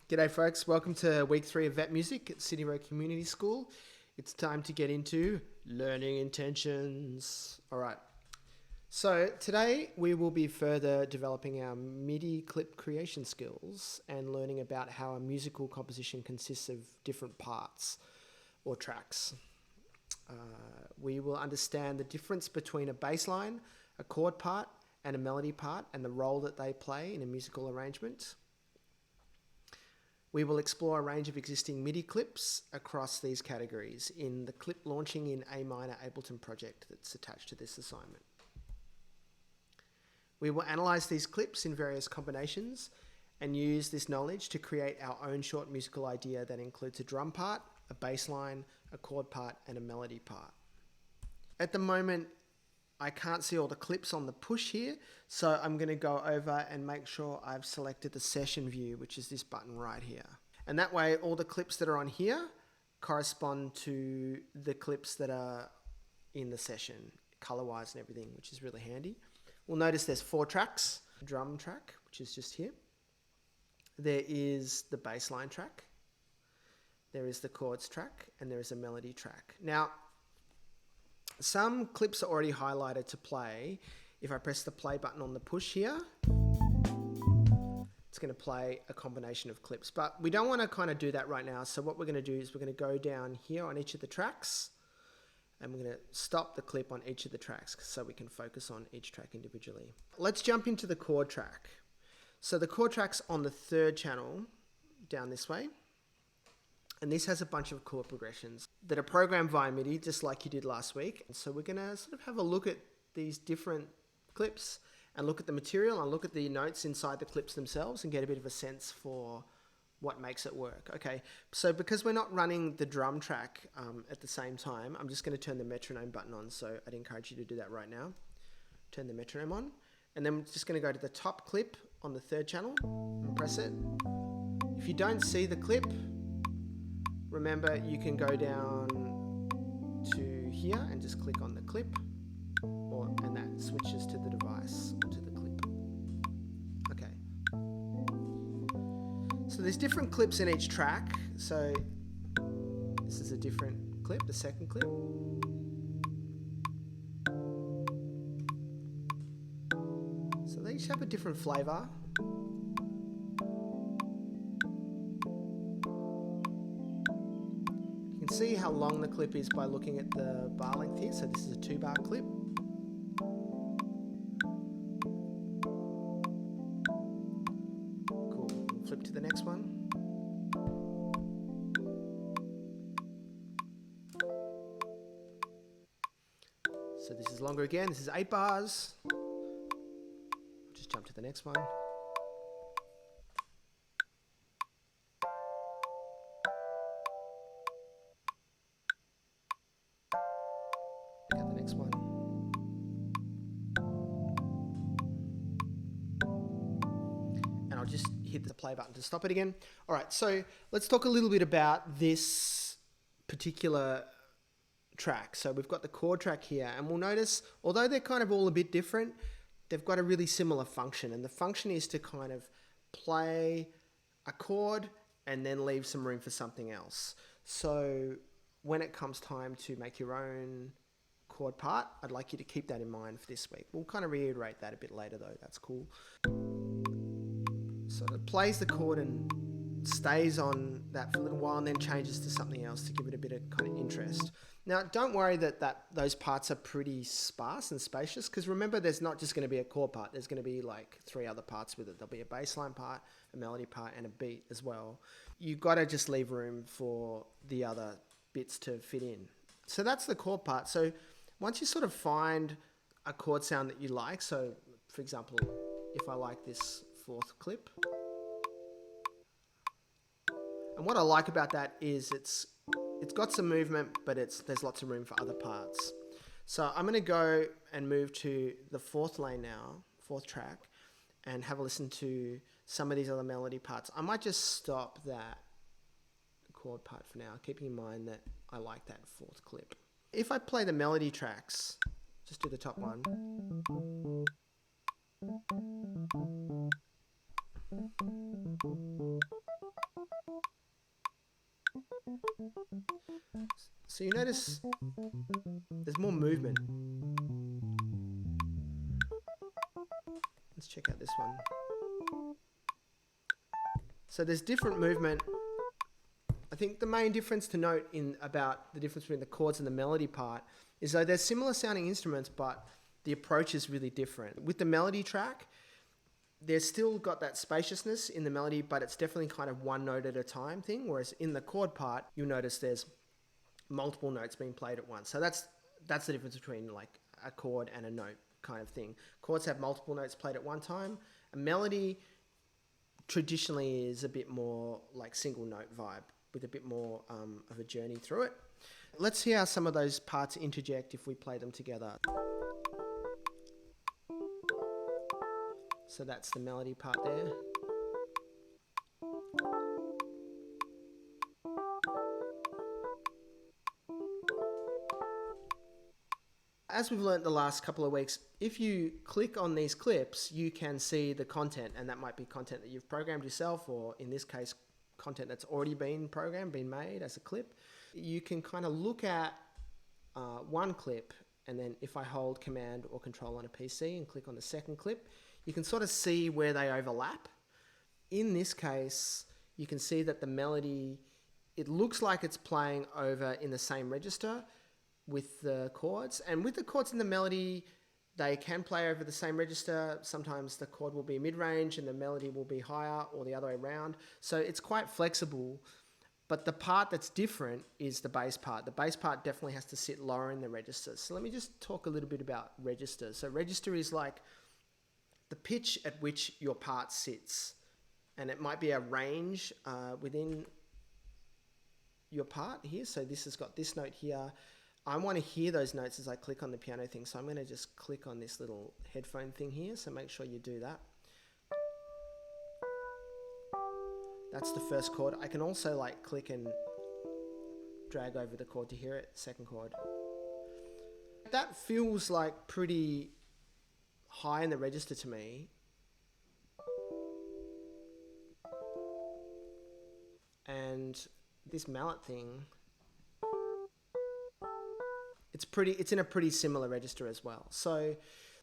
G'day folks, welcome to week 3 of Vet Music at Sydney Road Community School. It's time to get into learning intentions. Alright, so today we will be further developing our MIDI clip creation skills and learning about how a musical composition consists of different parts or tracks. We will understand the difference between a bass line, a chord part and a melody part and the role that they play in a musical arrangement. We will explore a range of existing MIDI clips across these categories in the clip launching in A minor Ableton project that's attached to this assignment. We will analyse these clips in various combinations and use this knowledge to create our own short musical idea that includes a drum part, a bass line, a chord part and a melody part. At the moment, I can't see all the clips on the push here, so I'm going to go over and make sure I've selected the session view, which is this button right here. And that way, all the clips that are on here correspond to the clips that are in the session, color-wise and everything, which is really handy. We'll notice there's 4 tracks. The drum track, which is just here. There is the bass line track. There is the chords track, and there is a melody track. Now, some clips are already highlighted to play. If I press the play button on the push here, it's going to play a combination of clips. But we don't want to kind of do that right now. So what we're going to do is we're going to go down here on each of the tracks and we're going to stop the clip on each of the tracks so we can focus on each track individually. Let's jump into the chord track. So the chord track's on the 3rd channel down this way. And this has a bunch of chord progressions that are programmed via MIDI, just like you did last week. So we're going to sort of have a look at these different clips and look at the material and look at the notes inside the clips themselves and get a bit of a sense for what makes it work. Okay, so because we're not running the drum track at the same time, I'm just going to turn the metronome button on. So I'd encourage you to do that right now. Turn the metronome on. And then we're just going to go to the top clip on the 3rd channel and press it. If you don't see the clip, remember, you can go down to here and just click on the clip, and that switches to the device or to the clip. Okay. So there's different clips in each track. So this is a different clip, the 2nd clip. So they each have a different flavor. You can see how long the clip is by looking at the bar length here. So this is a 2-bar clip. Cool. We'll flip to the next one. So this is longer again. This is 8 bars. Just jump to the next one. The next one. And I'll just hit the play button to stop it again. All right, so let's talk a little bit about this particular track. So we've got the chord track here, and we'll notice, although they're kind of all a bit different, they've got a really similar function. And the function is to kind of play a chord and then leave some room for something else. So when it comes time to make your own chord part, I'd like you to keep that in mind for this week. We'll kind of reiterate that a bit later though, that's cool. So it plays the chord and stays on that for a little while and then changes to something else to give it a bit of kind of interest. Now don't worry that those parts are pretty sparse and spacious, because remember, there's not just going to be a chord part, there's going to be like 3 other parts with it. There'll be a bass line part, a melody part and a beat as well. You've got to just leave room for the other bits to fit in. So that's the chord part. So once you sort of find a chord sound that you like, so for example, if I like this 4th clip, and what I like about that is it's got some movement, but there's lots of room for other parts. So I'm going to go and move to the 4th lane now, 4th track, and have a listen to some of these other melody parts. I might just stop that chord part for now, keeping in mind that I like that 4th clip. If I play the melody tracks, just do the top one. So you notice there's more movement. Let's check out this one. So there's different movement. I think the main difference to note about the difference between the chords and the melody part is though they're similar sounding instruments, but the approach is really different. With the melody track, there's still got that spaciousness in the melody, but it's definitely kind of one note at a time thing. Whereas in the chord part, you'll notice there's multiple notes being played at once. So that's the difference between like a chord and a note kind of thing. Chords have multiple notes played at one time. A melody traditionally is a bit more like single note vibe with a bit more of a journey through it. Let's see how some of those parts interject if we play them together. So that's the melody part there. As we've learned the last couple of weeks, if you click on these clips, you can see the content, and that might be content that you've programmed yourself, or in this case, content that's already been programmed, been made as a clip. You can kind of look at one clip, and then if I hold Command or Control on a PC and click on the second clip, you can sort of see where they overlap. In this case, you can see that the melody, it looks like it's playing over in the same register with the chords. And with the chords and the melody, they can play over the same register. Sometimes the chord will be mid-range and the melody will be higher, or the other way around. So it's quite flexible. But the part that's different is the bass part. The bass part definitely has to sit lower in the registers. So let me just talk a little bit about register. So register is like the pitch at which your part sits. And it might be a range within your part here. So this has got this note here. I want to hear those notes as I click on the piano thing. So I'm going to just click on this little headphone thing here. So make sure you do that. That's the first chord. I can also like click and drag over the chord to hear it. Second chord. That feels like pretty high in the register to me. And this mallet thing, it's in a pretty similar register as well. So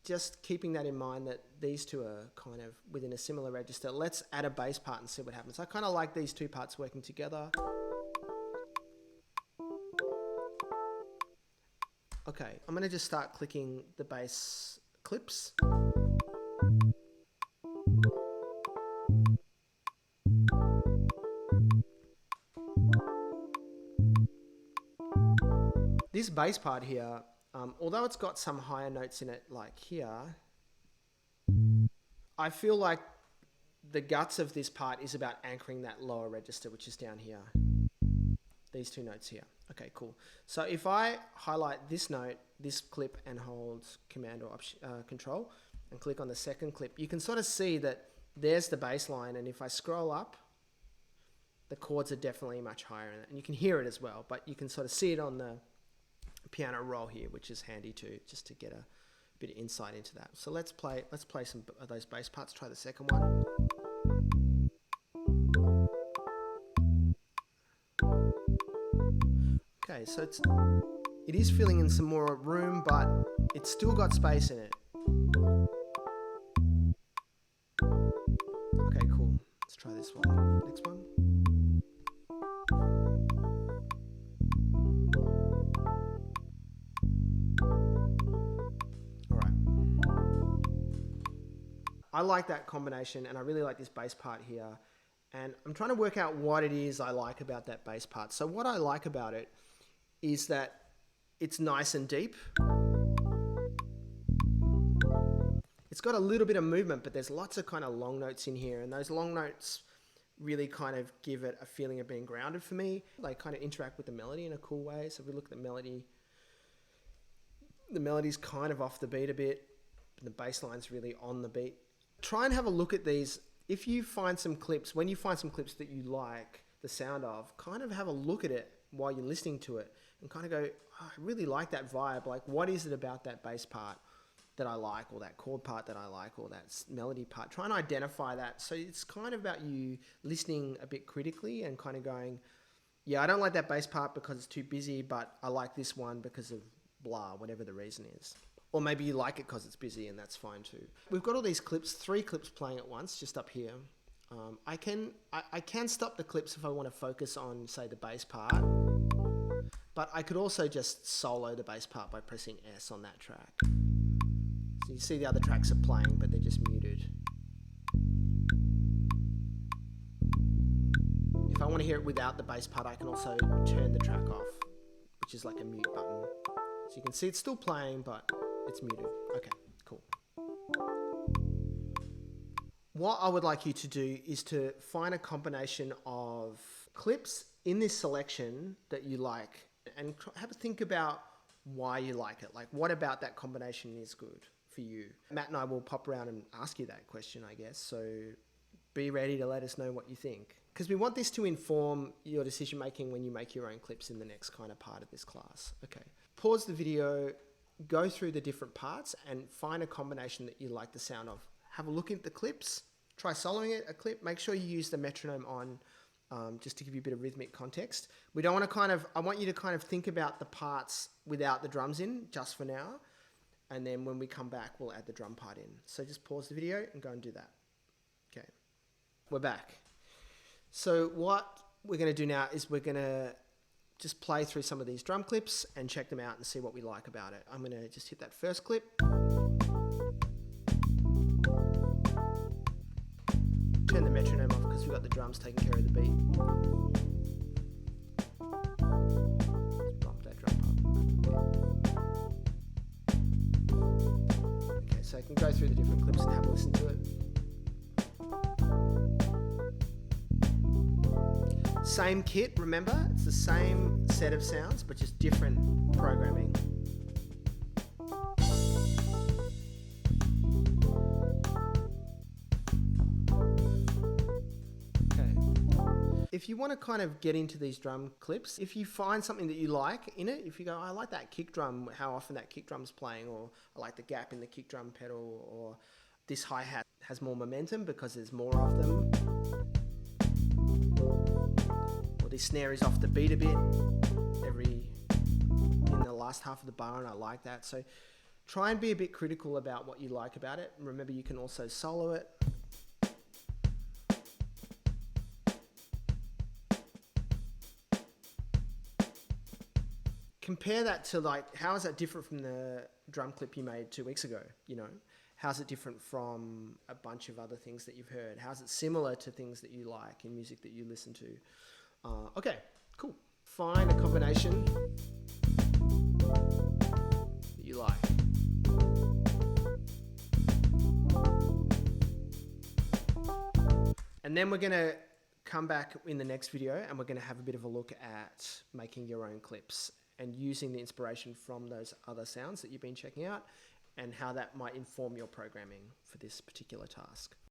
just keeping that in mind that these two are kind of within a similar register. Let's add a bass part and see what happens. I kind of like these two parts working together. Okay, I'm going to just start clicking the bass clips. This bass part here, although it's got some higher notes in it like here, I feel like the guts of this part is about anchoring that lower register, which is down here. These two notes here. Okay, cool. So if I highlight this note, this clip, and hold Command or Control and click on the second clip, you can sort of see that there's the bass line, and if I scroll up, the chords are definitely much higher in it, and you can hear it as well, but you can sort of see it on the piano roll here, which is handy too, just to get a bit of insight into that. So let's play some of those bass parts. Try the second one. Okay, so it is filling in some more room, but it's still got space in it. Okay, cool. Let's try this one. Next one. I like that combination, and I really like this bass part here. And I'm trying to work out what it is I like about that bass part. So what I like about it is that it's nice and deep. It's got a little bit of movement, but there's lots of kind of long notes in here. And those long notes really kind of give it a feeling of being grounded for me. They kind of interact with the melody in a cool way. So if we look at the melody's kind of off the beat a bit. The bass line's really on the beat. Try and have a look at these. If you find some clips, when you find some clips that you like the sound of, kind of have a look at it while you're listening to it and kind of go, oh, I really like that vibe. Like, what is it about that bass part that I like, or that chord part that I like, or that melody part. Try and identify that. So it's kind of about you listening a bit critically and kind of going, yeah, I don't like that bass part because it's too busy, but I like this one because of blah, whatever the reason is. Or maybe you like it because it's busy, and that's fine too. We've got all these clips, 3 clips playing at once, just up here. I can stop the clips if I want to focus on, say, the bass part, but I could also just solo the bass part by pressing S on that track. So you see the other tracks are playing, but they're just muted. If I want to hear it without the bass part, I can also turn the track off, which is like a mute button. So you can see it's still playing, but it's muted. Okay, cool. What I would like you to do is to find a combination of clips in this selection that you like, and have a think about why you like it. Like, what about that combination is good for you? Matt and I will pop around and ask you that question, I guess. So be ready to let us know what you think, because we want this to inform your decision making when you make your own clips in the next kind of part of this class. Okay, pause the video, go through the different parts and find a combination that you like the sound of. Have a look at the clips, try soloing it, a clip. Make sure you use the metronome on, just to give you a bit of rhythmic context. We don't want to I want you to kind of think about the parts without the drums in, just for now. And then when we come back, we'll add the drum part in. So just pause the video and go and do that. Okay, we're back. So what we're going to do now is we're going to just play through some of these drum clips and check them out and see what we like about it. I'm going to just hit that first clip. Turn the metronome off because we've got the drums taking care of the beat. Let's bump that drum up. Okay, so I can go through the different clips and have a listen to it. Same kit, remember? It's the same set of sounds, but just different programming. If you want to kind of get into these drum clips, if you find something that you like in it, if you go, I like that kick drum, how often that kick drum's playing, or I like the gap in the kick drum pedal, or this hi-hat has more momentum because there's more of them, or this snare is off the beat a bit in the last half of the bar, and I like that. So try and be a bit critical about what you like about it. Remember, you can also solo it. Compare that to, like, how is that different from the drum clip you made 2 weeks ago? You know, how's it different from a bunch of other things that you've heard? How's it similar to things that you like in music that you listen to? Okay, cool. Find a combination that you like. And then we're going to come back in the next video and we're going to have a bit of a look at making your own clips and using the inspiration from those other sounds that you've been checking out, and how that might inform your programming for this particular task.